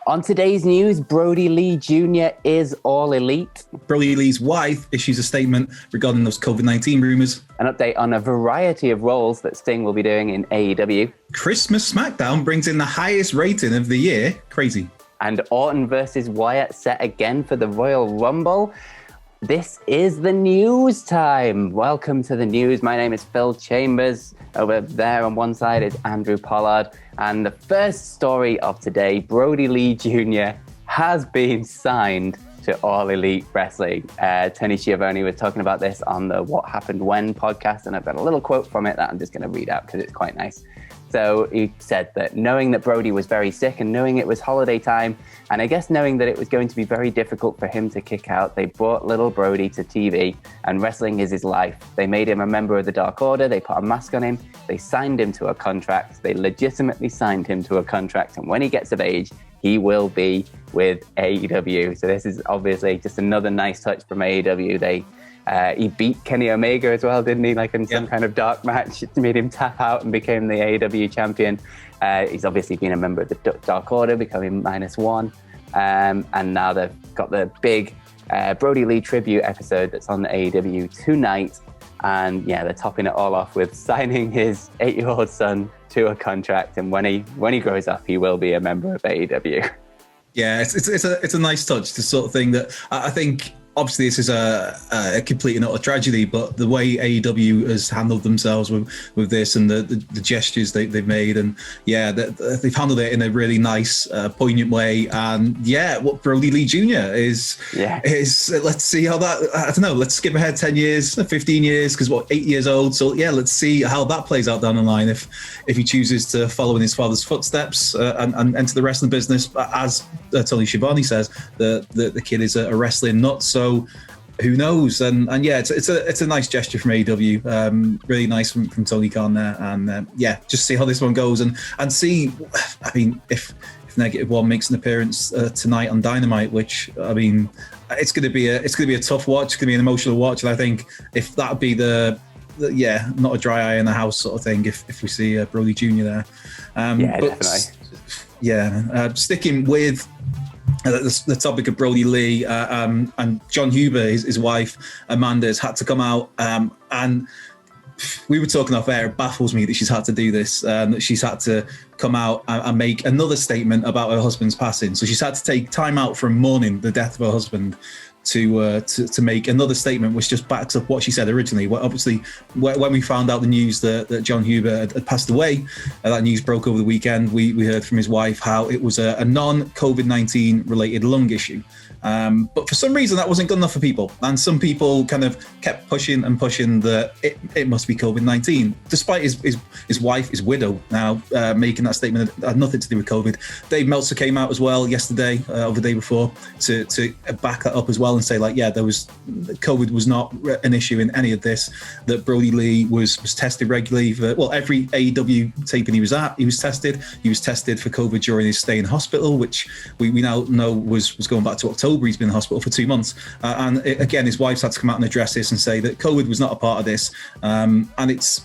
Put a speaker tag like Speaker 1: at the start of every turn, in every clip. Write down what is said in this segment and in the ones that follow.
Speaker 1: On today's news, Brodie Lee Jr. is all elite.
Speaker 2: Brodie Lee's wife issues a statement regarding those COVID-19 rumours.
Speaker 1: An update on a variety of roles that Sting will be doing in AEW.
Speaker 2: Christmas SmackDown brings in the highest rating of the year. Crazy.
Speaker 1: And Orton versus Wyatt set again for the Royal Rumble. This is the news time. Welcome to the news. My name is Phil Chambers. Over there on one side is Andrew Pollard. And the first story of today, Brodie Lee Jr. has been signed to All Elite Wrestling. Tony Schiavone was talking about this on the What Happened When podcast, and I've got a little quote from it that I'm just going to read out because it's quite nice. So he said that knowing that Brodie was very sick and knowing it was holiday time, and I guess knowing that it was going to be very difficult for him to kick out, they brought little Brodie to TV, and wrestling is his life. They made him a member of the Dark Order, they put a mask on him, they signed him to a contract, they legitimately signed him to a contract, and when he gets of age, he will be with AEW. So this is obviously just another nice touch from AEW. He beat Kenny Omega as well, didn't he? Like in some kind of dark match, it made him tap out and became the AEW champion. He's obviously been a member of the Dark Order, becoming -1. And now they've got the big Brodie Lee tribute episode that's on the AEW tonight. And yeah, they're topping it all off with signing his 8-year-old son to a contract. And when he grows up, he will be a member of AEW.
Speaker 2: Yeah, it's a nice touch, the sort of thing that I think. Obviously, this is a complete and utter tragedy, but the way AEW has handled themselves with this and the gestures they've made, and they've handled it in a really nice, poignant way. And what Brodie Lee Jr. is let's see how that. I don't know. Let's skip ahead 10 years, 15 years, because 8 years old. So let's see how that plays out down the line. If he chooses to follow in his father's footsteps and enter the wrestling business, as Tony Schiavone says, the kid is a wrestling nut. So who knows? And it's a nice gesture from AEW. Really nice from Tony Khan there. And just see how this one goes and see. I mean, if -1 makes an appearance tonight on Dynamite, which I mean, it's going to be a tough watch. It's going to be an emotional watch. And I think if that'd be not a dry eye in the house sort of thing. If we see Brodie Jr. there,
Speaker 1: definitely.
Speaker 2: Sticking with. The topic of Brodie Lee and John Huber, his wife Amanda, has had to come out and we were talking off air. It baffles me that she's had to do this, that she's had to come out and make another statement about her husband's passing. So she's had to take time out from mourning the death of her husband to make another statement, which just backs up what she said originally. Well, obviously, when we found out the news that John Huber had passed away, that news broke over the weekend. We heard from his wife how it was a non-COVID-19 related lung issue. But for some reason, that wasn't good enough for people. And some people kind of kept pushing that it must be COVID-19, despite his wife, his widow, now making that statement that had nothing to do with COVID. Dave Meltzer came out as well yesterday or the day before to back that up as well and say, COVID was not an issue in any of this, that Brodie Lee was tested regularly for, every AEW taping he was at, he was tested. He was tested for COVID during his stay in hospital, which we now know was going back to October. He's been in hospital for 2 months. Again, his wife's had to come out and address this and say that COVID was not a part of this. And it's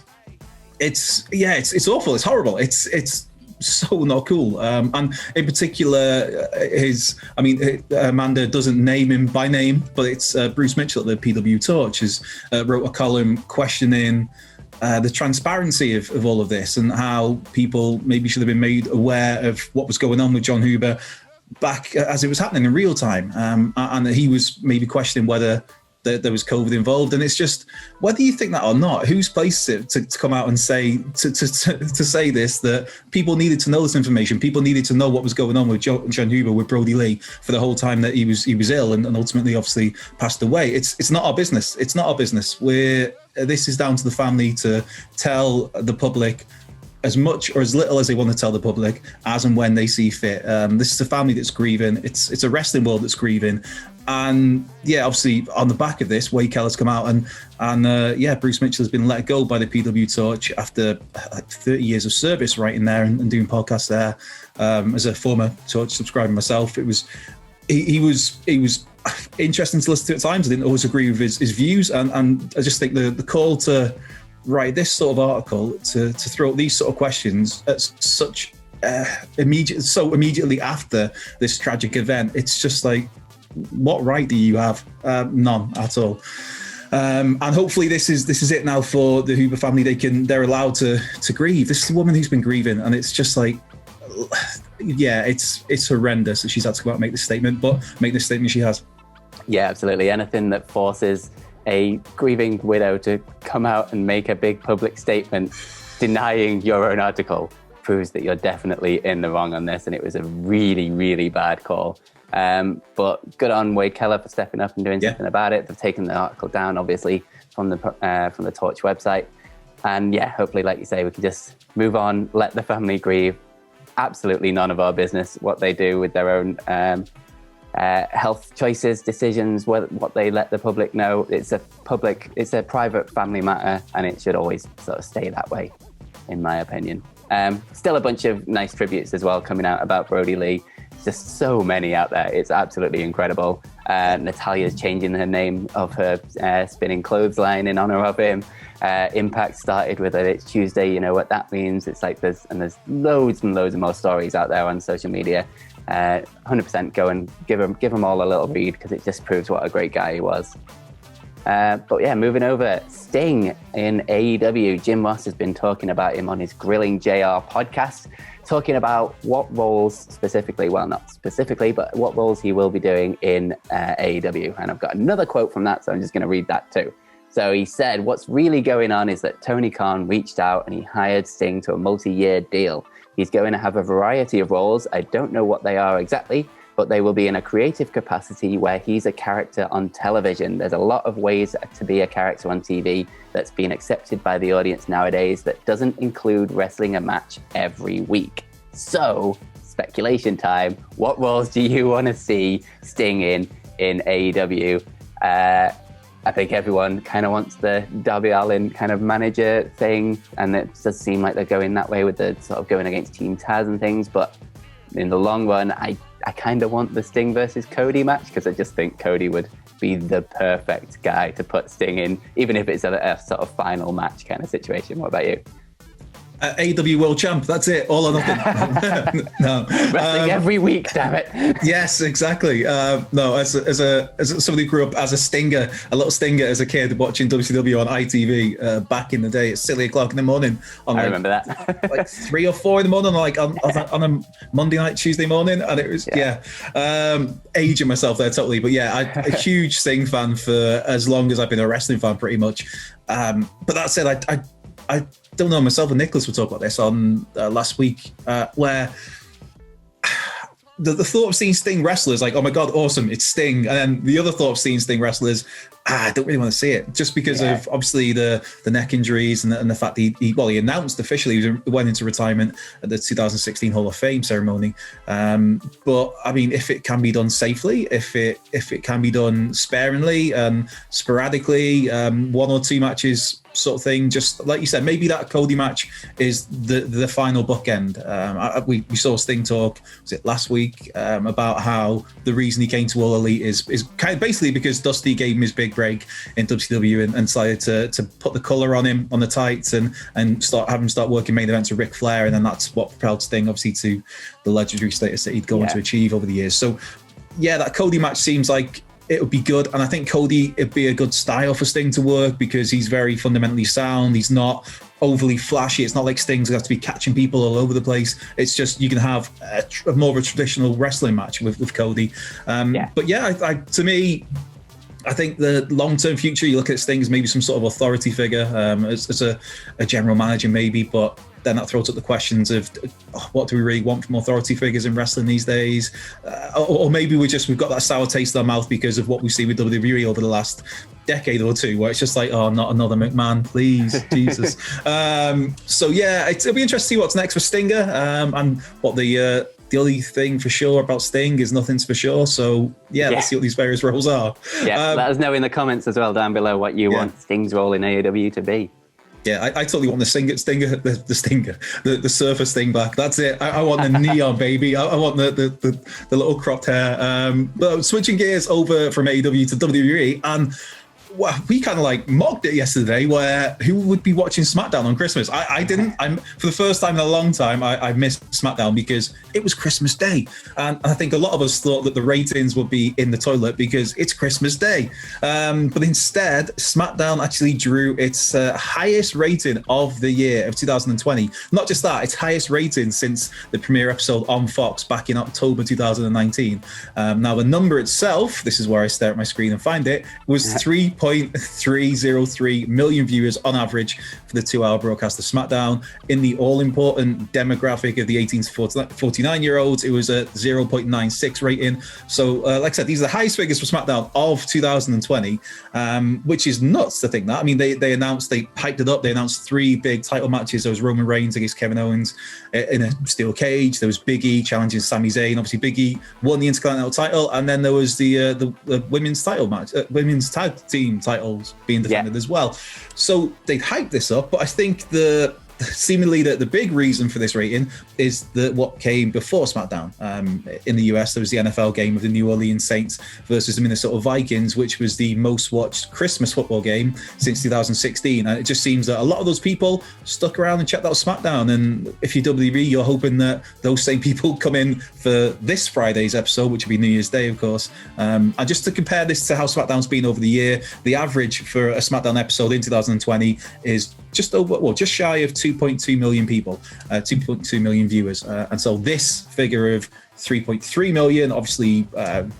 Speaker 2: awful. It's horrible. It's so not cool. And in particular, Amanda doesn't name him by name, but it's Bruce Mitchell at the PW Torch has wrote a column questioning the transparency of all of this and how people maybe should have been made aware of what was going on with John Huber back as it was happening in real time. And that he was maybe questioning whether there was COVID involved. And it's just, whether you think that or not, whose place is it to come out and say, to say this, that people needed to know this information. People needed to know what was going on with John Huber, with Brodie Lee for the whole time that he was ill and ultimately obviously passed away. It's not our business. It's not our business. This is down to the family to tell the public as much or as little as they want to tell the public as and when they see fit. This is a family that's grieving. It's a wrestling world that's grieving. And obviously on the back of this, Wade Keller's come out and Bruce Mitchell has been let go by the PW Torch after 30 years of service writing there and doing podcasts there. As a former Torch subscriber myself, he was interesting to listen to at times. I didn't always agree with his views, and I just think the call to write this sort of article, to throw out these sort of questions at such immediately after this tragic event. It's just like, what right do you have? None at all. And hopefully this is it now for the Huber family. They're allowed to grieve. This is a woman who's been grieving, and it's just like, yeah, it's horrendous that she's had to go out and make this statement, but make this statement she has.
Speaker 1: Yeah, absolutely. Anything that forces a grieving widow to come out and make a big public statement denying your own article proves that you're definitely in the wrong on this, and it was a really, really bad call. But good on Wade Keller for stepping up and doing something about it. They've taken the article down, obviously, from the Torch website. And yeah, hopefully, like you say, we can just move on, let the family grieve. Absolutely none of our business what they do with their own health choices, decisions, what they let the public know. It's a private family matter, and it should always sort of stay that way, in my opinion. Still a bunch of nice tributes as well coming out about Brodie Lee. Just so many out there. It's absolutely incredible. Natalia's changing her name of her spinning clothesline in honor of him. Impact started with it. It's Tuesday. You know what that means. It's like there's loads and loads of more stories out there on social media. 100% go and give them all a little read, because it just proves what a great guy he was. But yeah, moving over, Sting in AEW. Jim Ross has been talking about him on his Grilling JR podcast, talking about what roles specifically, well, not specifically, but what roles he will be doing in AEW. And I've got another quote from that, so I'm just going to read that too. So he said, what's really going on is that Tony Khan reached out and he hired Sting to a multi-year deal. He's going to have a variety of roles. I don't know what they are exactly, but they will be in a creative capacity where he's a character on television. There's a lot of ways to be a character on TV that's been accepted by the audience nowadays that doesn't include wrestling a match every week. So, speculation time. What roles do you want to see Sting in AEW? I think everyone kind of wants the Darby Allin kind of manager thing, and it does seem like they're going that way with the sort of going against Team Taz and things, but in the long run, I kind of want the Sting versus Cody match, because I just think Cody would be the perfect guy to put Sting in, even if it's a sort of final match kind of situation. What about you?
Speaker 2: AEW World Champ, that's it, all or nothing. No.
Speaker 1: Wrestling every week, damn it.
Speaker 2: Yes, exactly. No, as somebody who grew up as a little stinger as a kid watching WCW on ITV back in the day at silly o'clock in the morning.
Speaker 1: I remember that.
Speaker 2: Like 3 or 4 in the morning, like on a Monday night, Tuesday morning, and it was aging myself there totally. But yeah, I'm a huge Sting fan for as long as I've been a wrestling fan, pretty much. But that said, I don't know, myself and Nicholas were talking about this on last week, where the thought of seeing Sting wrestlers, like, oh my God, awesome, it's Sting. And then the other thought of seeing Sting wrestlers, I don't really want to see it, just because of obviously the neck injuries and the fact that he announced officially he went into retirement at the 2016 Hall of Fame ceremony. But I mean, if it can be done safely, if it can be done sparingly and sporadically, 1 or 2 matches sort of thing, just like you said, maybe that Cody match is the final bookend. We saw Sting talk, was it last week, about how the reason he came to All Elite is kind of basically because Dusty gave him his big break in WCW and decided to put the colour on him on the tights and have him start working main events with Ric Flair, and then that's what propelled Sting obviously to the legendary status that he'd go on to achieve over the years. So yeah, that Cody match seems like it would be good, and I think Cody, it'd be a good style for Sting to work because he's very fundamentally sound. He's not overly flashy. It's not like Sting's got to be catching people all over the place. It's just you can have more of a traditional wrestling match with Cody. But yeah, to me, I think the long-term future, you look at Sting as maybe some sort of authority figure, as a general manager maybe, but then that throws up the questions of what do we really want from authority figures in wrestling these days? Or maybe we've got that sour taste in our mouth because of what we've seen with WWE over the last decade or two, where it's just like, oh, not another McMahon, please, Jesus. So yeah, it'll be interesting to see what's next for Stinger, and what the only thing for sure about Sting is nothing's for sure. So let's see what these various roles are. Let us know in the comments as well down below what you want Sting's role in AEW to be. Yeah, I totally want the surfer Sting back. That's it. I want the neon, baby. I want the little cropped hair. But switching gears over from AEW to WWE, and well, we kind of like mocked it yesterday, where who would be watching SmackDown on Christmas? I didn't. I'm for the first time in a long time. I missed SmackDown because it was Christmas Day, and I think a lot of us thought that the ratings would be in the toilet because it's Christmas Day. But instead, SmackDown actually drew its highest rating of the year of 2020. Not just that, its highest rating since the premiere episode on Fox back in October 2019. Now, the number itself, this is where I stare at my screen and find it, was 3.303 million viewers on average for the 2-hour broadcast of SmackDown. In the all-important demographic of the 18 to 49-year-olds, it was a 0.96 rating. So, like I said, these are the highest figures for SmackDown of 2020, which is nuts to think that. I mean, they hyped it up. They announced 3 big title matches. There was Roman Reigns against Kevin Owens in a steel cage. There was Big E challenging Sami Zayn. Obviously, Big E won the Intercontinental title, and then there was the women's title match, women's tag team titles being defended as well. So they hyped this up, but I think seemingly the big reason for this rating is what came before SmackDown. In the US, there was the NFL game of the New Orleans Saints versus the Minnesota Vikings, which was the most watched Christmas football game since 2016. And it just seems that a lot of those people stuck around and checked out SmackDown. And if you're WWE, you're hoping that those same people come in for this Friday's episode, which will be New Year's Day, of course. And just to compare this to how SmackDown's been over the year, the average for a SmackDown episode in 2020 is just shy of 2.2 million people, 2.2 million viewers. And so this figure of 3.3 million obviously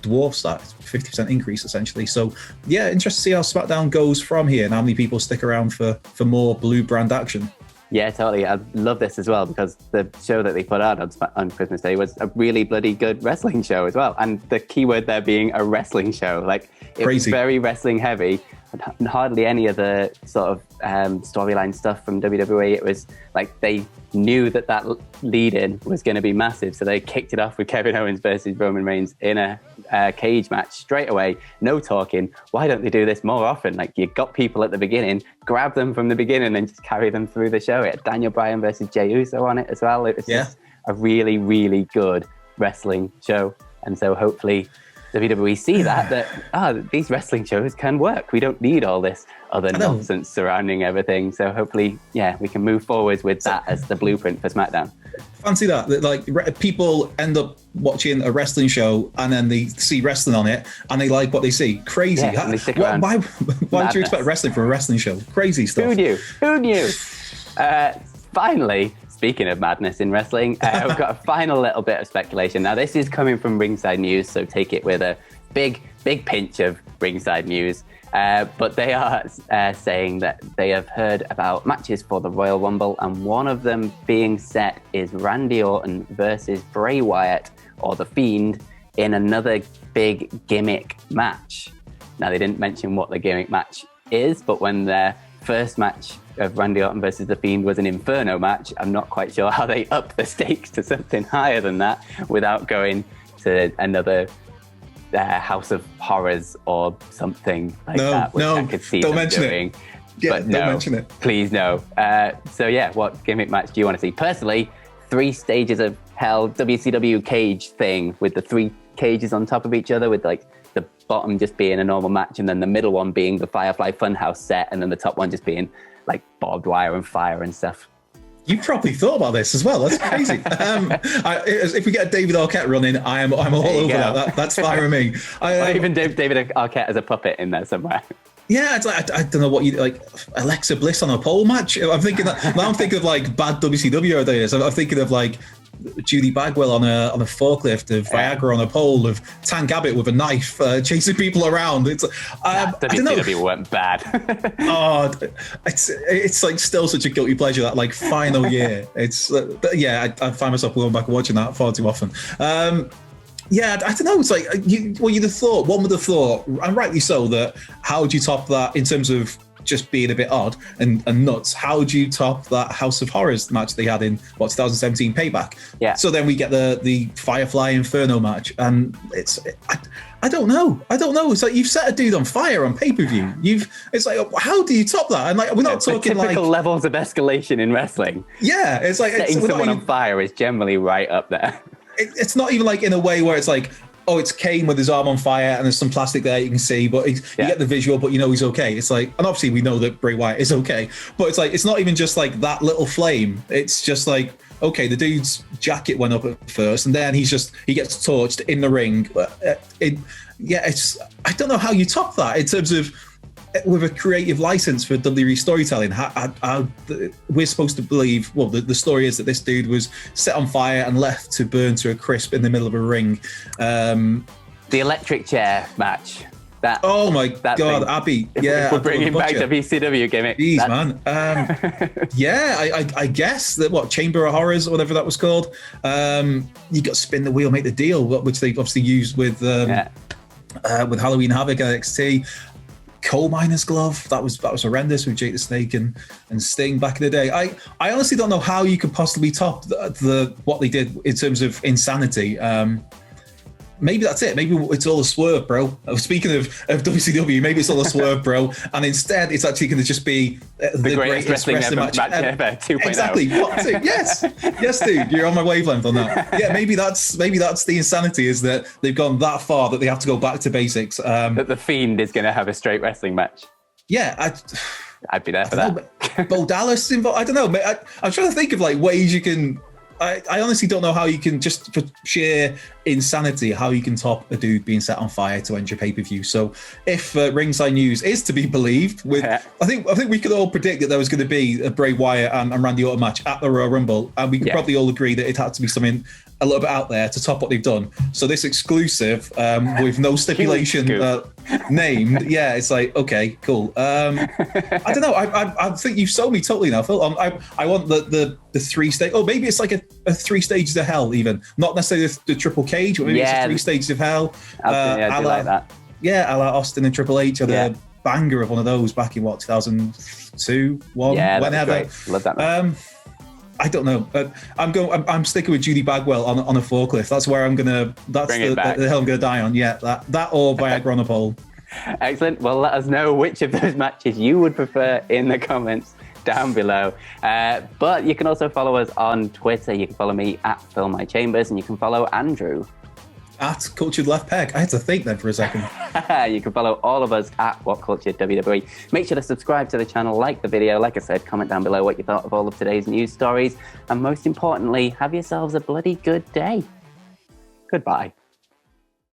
Speaker 2: dwarfs that 50% increase, essentially. So, yeah, interesting to see how SmackDown goes from here and how many people stick around for more blue brand action.
Speaker 1: Yeah, totally. I love this as well because the show that they put out on Christmas Day was a really bloody good wrestling show as well. And the keyword there being a wrestling show. Like, it was very wrestling heavy. Hardly any of the sort of storyline stuff from WWE. It was like they knew that lead-in was going to be massive, so they kicked it off with Kevin Owens versus Roman Reigns in a cage match straight away. No talking. Why don't they do this more often? Like, you got people at the beginning, grab them from the beginning and just carry them through the show. It had Daniel Bryan versus Jey Uso on it as well. It was just a really, really good wrestling show. And so hopefully WWE see that these wrestling shows can work. We don't need all this other nonsense surrounding everything. So hopefully, we can move forwards with that as the blueprint for SmackDown.
Speaker 2: Fancy that. Like, people end up watching a wrestling show and then they see wrestling on it and they like what they see. Crazy.
Speaker 1: Yeah, and they stick
Speaker 2: around. Why would you expect wrestling for a wrestling show? Crazy stuff. Who knew?
Speaker 1: Finally, speaking of madness in wrestling, we've got a final little bit of speculation. Now, this is coming from Ringside News, so take it with a big pinch of Ringside News. But they are saying that they have heard about matches for the Royal Rumble, and one of them being set is Randy Orton versus Bray Wyatt, or The Fiend, in another big gimmick match. Now, they didn't mention what the gimmick match is, but when their first match of Randy Orton versus The Fiend was an Inferno match, I'm not quite sure how they up the stakes to something higher than that without going to another House of Horrors or something like that, which I could see them doing. But
Speaker 2: don't mention it.
Speaker 1: Please no. So what gimmick match do you want to see? Personally, 3 stages of hell WCW cage thing with the 3 cages on top of each other, with like the bottom just being a normal match and then the middle one being the Firefly Funhouse set and then the top one just being like barbed wire and fire and stuff.
Speaker 2: You probably thought about this as well. That's crazy. If we get a David Arquette running, I'm all over that. That's fine with me.
Speaker 1: Or even David Arquette as a puppet in there somewhere.
Speaker 2: Yeah, it's like, I don't know what you like. Alexa Bliss on a pole match. I'm thinking that now. I'm thinking of like bad WCW ideas. I'm thinking of like Judy Bagwell on a forklift, of Viagra on a pole, of Tank Abbott with a knife chasing people around. It's
Speaker 1: WCW weren't bad.
Speaker 2: It's like still such a guilty pleasure, that like final year. It's I find myself going back and watching that far too often. I don't know. It's like one would have thought, and rightly so, that how would you top that in terms of just being a bit odd and nuts? How would you top that House of Horrors match they had in 2017 Payback? Yeah. So then we get the Firefly Inferno match, and I don't know. It's like you've set a dude on fire on pay-per-view. It's like, how do you top that? And like, we're not talking like
Speaker 1: typical levels of escalation in wrestling.
Speaker 2: Yeah, it's like
Speaker 1: setting someone on fire is generally right up there.
Speaker 2: It's not even like in a way where it's like, oh, it's Kane with his arm on fire and there's some plastic there you can see, but you get the visual, but you know he's okay. It's like, and obviously we know that Bray Wyatt is okay, but it's like, it's not even just like that little flame. It's just like, okay, the dude's jacket went up at first and then he gets torched in the ring. I don't know how you top that in terms of, with a creative license for WWE storytelling. How we're supposed to believe, well, the story is that this dude was set on fire and left to burn to a crisp in the middle of a ring.
Speaker 1: The electric chair match.
Speaker 2: Oh my God, thing. Abby. Yeah.
Speaker 1: We're bringing back the WCW gimmick.
Speaker 2: Jeez, man. I guess that Chamber of Horrors or whatever that was called. You got to spin the wheel, make the deal, which they've obviously used with Halloween Havoc NXT. Coal miner's glove, that was horrendous with Jake the Snake and Sting back in the day. I honestly don't know how you could possibly top what they did in terms of insanity. Maybe that's it. Maybe it's all a swerve, bro. Speaking of WCW, maybe it's all a swerve, bro. And instead, it's actually going to just be the greatest wrestling match ever 2.0. Exactly. Yes, dude. You're on my wavelength on that. Yeah, maybe that's the insanity, is that they've gone that far that they have to go back to basics.
Speaker 1: That the Fiend is going to have a straight wreshling match.
Speaker 2: Yeah,
Speaker 1: I'd be there for that.
Speaker 2: Bo Dallas involved. I don't know. I'm trying to think of like ways you can. I honestly don't know how you can, just for sheer insanity, how you can top a dude being set on fire to end your pay-per-view. So if Ringside News is to be believed, I think we could all predict that there was going to be a Bray Wyatt and Randy Orton match at the Royal Rumble, and we could probably all agree that it had to be something a little bit out there to top what they've done. So this exclusive with no stipulation named, it's like, okay, cool. I don't know. I think you've sold me totally now, Phil. I want the 3 stage. Oh, maybe it's like a 3 stages of hell, even not necessarily the triple cage, but maybe it's a 3 stages of hell.
Speaker 1: I do like that.
Speaker 2: Yeah, a la Austin and Triple H had a banger of one of those back in 2002, whenever.
Speaker 1: Love that.
Speaker 2: I don't know. I'm sticking with Judy Bagwell on a forklift. That's where I'm gonna. That's the hill I'm gonna die on. Yeah, that or Viagra on a pole.
Speaker 1: Excellent. Well, let us know which of those matches you would prefer in the comments down below. But you can also follow us on Twitter. You can follow me at Phil My Chambers, and you can follow Andrew
Speaker 2: at Cultured Left Peg. I had to think then for a second.
Speaker 1: You can follow all of us at WhatCulture WWE. Make sure to subscribe to the channel, like the video. Like I said, comment down below what you thought of all of today's news stories. And most importantly, have yourselves a bloody good day. Goodbye.